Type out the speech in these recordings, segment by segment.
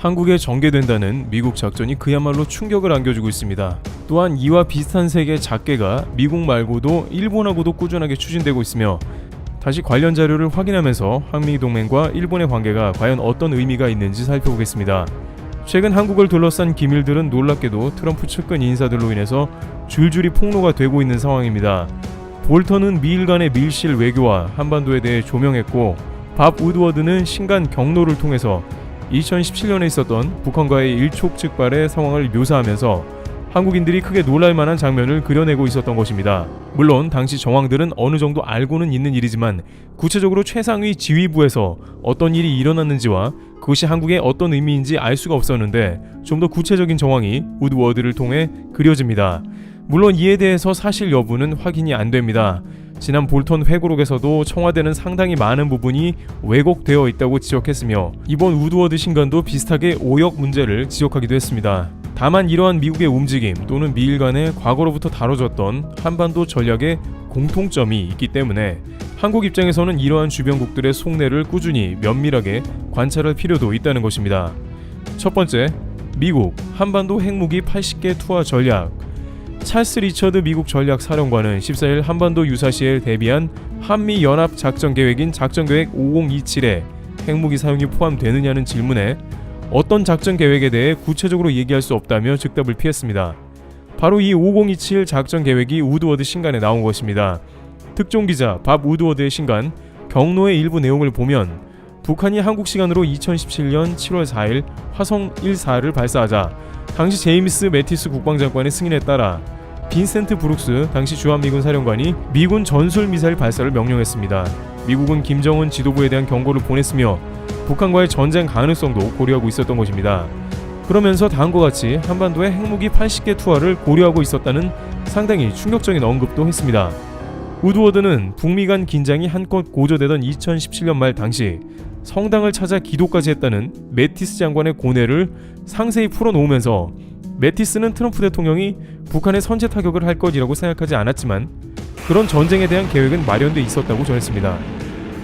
한국에 전개된다는 미국 작전이 그야말로 충격을 안겨주고 있습니다. 또한 이와 비슷한 색의 작계가 미국 말고도 일본하고도 꾸준하게 추진되고 있으며 다시 관련 자료를 확인하면서 한미동맹과 일본의 관계가 과연 어떤 의미가 있는지 살펴보겠습니다. 최근 한국을 둘러싼 기밀들은 놀랍게도 트럼프 측근 인사들로 인해서 줄줄이 폭로가 되고 있는 상황입니다. 볼턴은 미일 간의 밀실 외교와 한반도에 대해 조명했고, 밥 우드워드는 신간 경로를 통해서 2017년에 있었던 북한과의 일촉즉발의 상황을 묘사하면서 한국인들이 크게 놀랄만한 장면을 그려내고 있었던 것입니다. 물론 당시 정황들은 어느 정도 알고는 있는 일이지만 구체적으로 최상위 지휘부에서 어떤 일이 일어났는지와 그것이 한국에 어떤 의미인지 알 수가 없었는데 좀 더 구체적인 정황이 우드워드를 통해 그려집니다. 물론 이에 대해서 사실 여부는 확인이 안 됩니다. 지난 볼턴 회고록에서도 청와대는 상당히 많은 부분이 왜곡되어 있다고 지적했으며 이번 우드워드 신간도 비슷하게 오역 문제를 지적하기도 했습니다. 다만 이러한 미국의 움직임 또는 미일 간의 과거로부터 다뤄졌던 한반도 전략의 공통점이 있기 때문에 한국 입장에서는 이러한 주변국들의 속내를 꾸준히 면밀하게 관찰할 필요도 있다는 것입니다. 첫 번째, 미국 한반도 핵무기 80개 투하 전략. 찰스 리처드 미국 전략사령관은 14일 한반도 유사시에 대비한 한미연합 작전계획인 작전계획 5027에 핵무기 사용이 포함되느냐는 질문에 어떤 작전계획에 대해 구체적으로 얘기할 수 없다며 즉답을 피했습니다. 바로 이 5027 작전계획이 우드워드 신간에 나온 것입니다. 특종기자 밥 우드워드의 신간 경로의 일부 내용을 보면 북한이 한국 시간으로 2017년 7월 4일 화성 1-4를 발사하자 당시 제임스 매티스 국방장관의 승인에 따라 빈센트 브룩스 당시 주한미군 사령관이 미군 전술미사일 발사를 명령했습니다. 미국은 김정은 지도부에 대한 경고를 보냈으며 북한과의 전쟁 가능성도 고려하고 있었던 것입니다. 그러면서 다음과 같이 한반도에 핵무기 80개 투하를 고려하고 있었다는 상당히 충격적인 언급도 했습니다. 우드워드는 북미 간 긴장이 한껏 고조되던 2017년 말 당시 성당을 찾아 기도까지 했다는 매티스 장관의 고뇌를 상세히 풀어놓으면서 매티스는 트럼프 대통령이 북한에 선제 타격을 할 것이라고 생각하지 않았지만 그런 전쟁에 대한 계획은 마련돼 있었다고 전했습니다.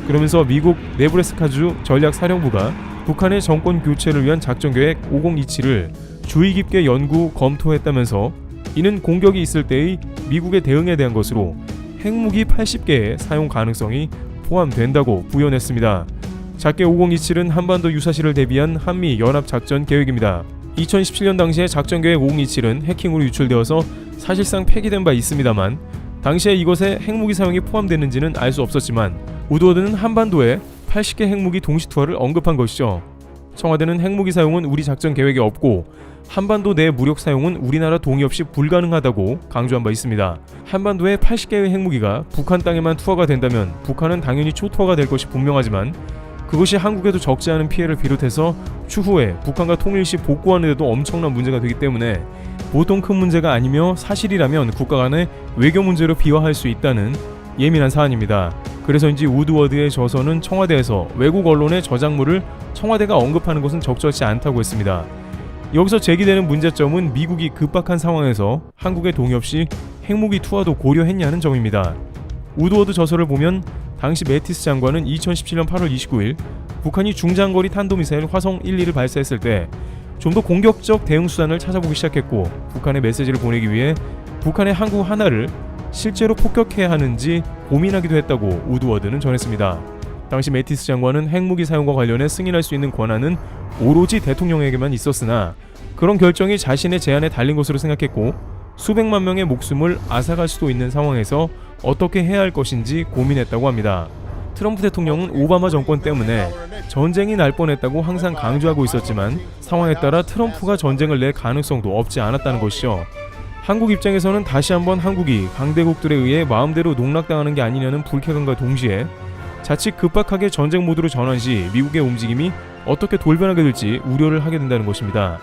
그러면서 미국 네브래스카주 전략사령부가 북한의 정권 교체를 위한 작전계획 5027을 주의 깊게 연구 검토했다면서 이는 공격이 있을 때의 미국의 대응에 대한 것으로 핵무기 80개의 사용 가능성이 포함된다고 부연했습니다. 작계 5027은 한반도 유사시를 대비한 한미 연합 작전 계획입니다. 2017년 당시에 작전계획 5027은 해킹으로 유출되어서 사실상 폐기된 바 있습니다만 당시에 이것에 핵무기 사용이 포함됐는지는 알 수 없었지만 우드워드는 한반도에 80개 핵무기 동시 투하를 언급한 것이죠. 청와대는 핵무기 사용은 우리 작전 계획에 없고 한반도 내 무력 사용은 우리나라 동의 없이 불가능하다고 강조한 바 있습니다. 한반도에 80개의 핵무기가 북한 땅에만 투하가 된다면 북한은 당연히 초투하가 될 것이 분명하지만 그것이 한국에도 적지 않은 피해를 비롯해서 추후에 북한과 통일 시 복구하는 데도 엄청난 문제가 되기 때문에 보통 큰 문제가 아니며 사실이라면 국가 간의 외교 문제로 비화할 수 있다는 예민한 사안입니다. 그래서인지 우드워드의 저서는 청와대에서 외국 언론의 저작물을 청와대가 언급하는 것은 적절치 않다고 했습니다. 여기서 제기되는 문제점은 미국이 급박한 상황에서 한국의 동의 없이 핵무기 투하도 고려했냐는 점입니다. 우드워드 저서를 보면 당시 매티스 장관은 2017년 8월 29일 북한이 중장거리 탄도미사일 화성 1-2를 발사했을 때 좀 더 공격적 대응 수단을 찾아보기 시작했고 북한의 메시지를 보내기 위해 북한의 항구 하나를 실제로 폭격해야 하는지 고민하기도 했다고 우드워드는 전했습니다. 당시 매티스 장관은 핵무기 사용과 관련해 승인할 수 있는 권한은 오로지 대통령에게만 있었으나 그런 결정이 자신의 제안에 달린 것으로 생각했고 수백만 명의 목숨을 앗아갈 수도 있는 상황에서 어떻게 해야 할 것인지 고민했다고 합니다. 트럼프 대통령은 오바마 정권 때문에 전쟁이 날 뻔했다고 항상 강조하고 있었지만 상황에 따라 트럼프가 전쟁을 낼 가능성도 없지 않았다는 것이죠. 한국 입장에서는 다시 한번 한국이 강대국들에 의해 마음대로 농락당하는 게 아니냐는 불쾌감과 동시에 자칫 급박하게 전쟁 모드로 전환 시 미국의 움직임이 어떻게 돌변하게 될지 우려를 하게 된다는 것입니다.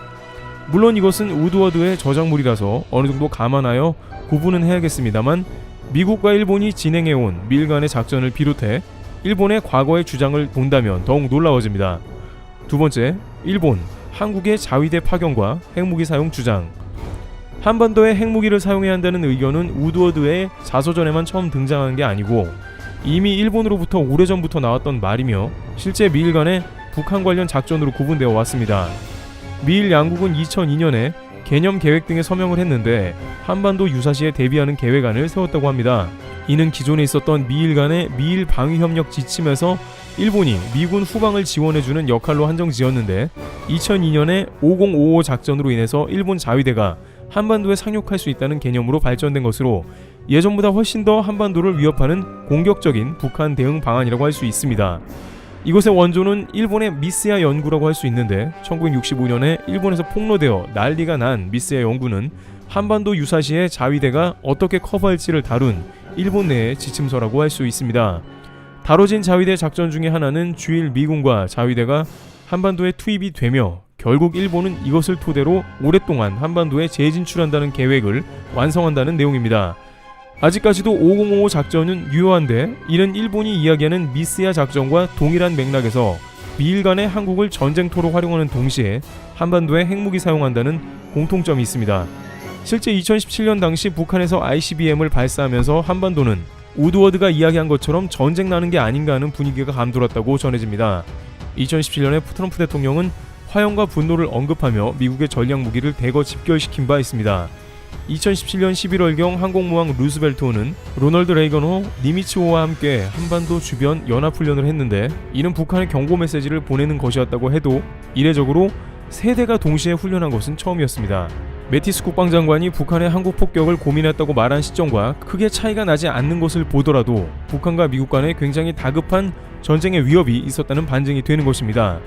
물론 이것은 우드워드의 저작물이라서 어느 정도 감안하여 구분은 해야겠습니다만 미국과 일본이 진행해온 미일 간의 작전을 비롯해 일본의 과거의 주장을 본다면 더욱 놀라워집니다. 두 번째, 일본, 한국의 자위대 파견과 핵무기 사용 주장. 한반도에 핵무기를 사용해야 한다는 의견은 우드워드의 자서전에만 처음 등장한 게 아니고 이미 일본으로부터 오래전부터 나왔던 말이며 실제 미일 간의 북한 관련 작전으로 구분되어 왔습니다. 미일 양국은 2002년에 개념 계획 등에 서명을 했는데 한반도 유사시에 대비하는 계획안을 세웠다고 합니다. 이는 기존에 있었던 미일 간의 미일 방위협력 지침에서 일본이 미군 후방을 지원해주는 역할로 한정지었는데 2002년에 5055 작전으로 인해서 일본 자위대가 한반도에 상륙할 수 있다는 개념으로 발전된 것으로 예전보다 훨씬 더 한반도를 위협하는 공격적인 북한 대응 방안이라고 할 수 있습니다. 이것의 원조는 일본의 미스야 연구라고 할 수 있는데 1965년에 일본에서 폭로되어 난리가 난 미스야 연구는 한반도 유사시에 자위대가 어떻게 커버할지를 다룬 일본 내의 지침서라고 할 수 있습니다. 다뤄진 자위대 작전 중에 하나는 주일 미군과 자위대가 한반도에 투입이 되며 결국 일본은 이것을 토대로 오랫동안 한반도에 재진출한다는 계획을 완성한다는 내용입니다. 아직까지도 5055 작전은 유효한데 이는 일본이 이야기하는 미스야 작전과 동일한 맥락에서 미일 간의 한국을 전쟁토로 활용하는 동시에 한반도에 핵무기 사용한다는 공통점이 있습니다. 실제 2017년 당시 북한에서 ICBM을 발사하면서 한반도는 우드워드가 이야기한 것처럼 전쟁 나는 게 아닌가 하는 분위기가 감돌았다고 전해집니다. 2017년에 트럼프 대통령은 화염과 분노를 언급하며 미국의 전략무기를 대거 집결시킨 바 있습니다. 2017년 11월경 항공모함 루스벨트호는 로널드 레이건호, 니미츠호와 함께 한반도 주변 연합훈련을 했는데 이는 북한의 경고 메시지를 보내는 것이었다고 해도 이례적으로 세 대가 동시에 훈련한 것은 처음이었습니다. 매티스 국방장관이 북한의 항공 폭격을 고민했다고 말한 시점과 크게 차이가 나지 않는 것을 보더라도 북한과 미국 간에 굉장히 다급한 전쟁의 위협이 있었다는 반증이 되는 것입니다.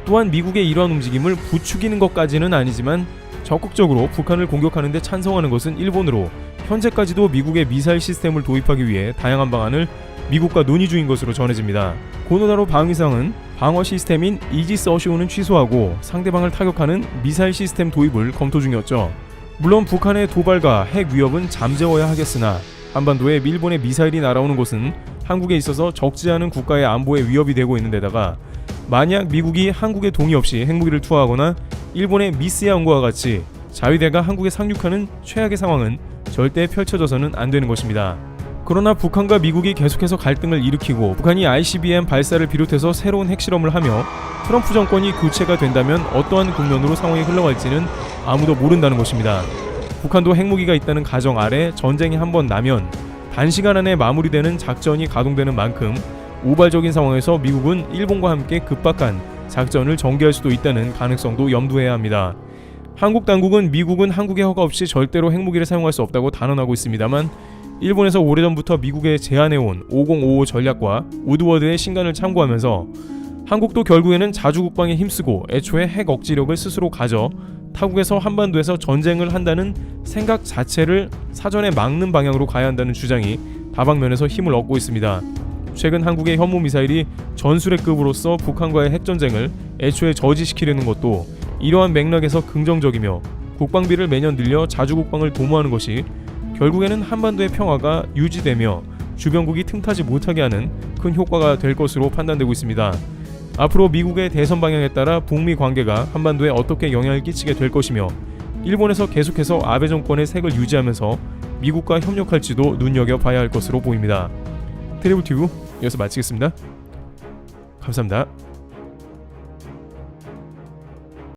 또한 미국의 이러한 움직임을 부추기는 것까지는 아니지만 적극적으로 북한을 공격하는 데 찬성하는 것은 일본으로 현재까지도 미국의 미사일 시스템을 도입하기 위해 다양한 방안을 미국과 논의 중인 것으로 전해집니다. 고노다로 방위상은 방어 시스템인 이지스 어쇼는 취소하고 상대방을 타격하는 미사일 시스템 도입을 검토 중이었죠. 물론 북한의 도발과 핵 위협은 잠재워야 하겠으나 한반도에 일본의 미사일이 날아오는 것은 한국에 있어서 적지 않은 국가의 안보에 위협이 되고 있는 데다가 만약 미국이 한국의 동의 없이 핵무기를 투하하거나 일본의 미스야 연구와 같이 자위대가 한국에 상륙하는 최악의 상황은 절대 펼쳐져서는 안 되는 것입니다. 그러나 북한과 미국이 계속해서 갈등을 일으키고 북한이 ICBM 발사를 비롯해서 새로운 핵실험을 하며 트럼프 정권이 교체가 된다면 어떠한 국면으로 상황이 흘러갈지는 아무도 모른다는 것입니다. 북한도 핵무기가 있다는 가정 아래 전쟁이 한번 나면 단시간 안에 마무리되는 작전이 가동되는 만큼 우발적인 상황에서 미국은 일본과 함께 급박한 작전을 전개할 수도 있다는 가능성도 염두해야 합니다. 한국 당국은 미국은 한국의 허가 없이 절대로 핵무기를 사용할 수 없다고 단언하고 있습니다만 일본에서 오래전부터 미국에 제안해온 5055 전략과 우드워드의 신간을 참고하면서 한국도 결국에는 자주국방에 힘쓰고 애초에 핵 억지력을 스스로 가져 타국에서 한반도에서 전쟁을 한다는 생각 자체를 사전에 막는 방향으로 가야 한다는 주장이 다방면에서 힘을 얻고 있습니다. 최근 한국의 현무미사일이 전술핵 급으로서 북한과의 핵전쟁을 애초에 저지시키려는 것도 이러한 맥락에서 긍정적이며 국방비를 매년 늘려 자주국방을 도모하는 것이 결국에는 한반도의 평화가 유지되며 주변국이 틈타지 못하게 하는 큰 효과가 될 것으로 판단되고 있습니다. 앞으로 미국의 대선 방향에 따라 북미 관계가 한반도에 어떻게 영향을 끼치게 될 것이며 일본에서 계속해서 아베 정권의 색을 유지하면서 미국과 협력할지도 눈여겨봐야 할 것으로 보입니다. 트래블튜브 여기서 마치겠습니다. 감사합니다.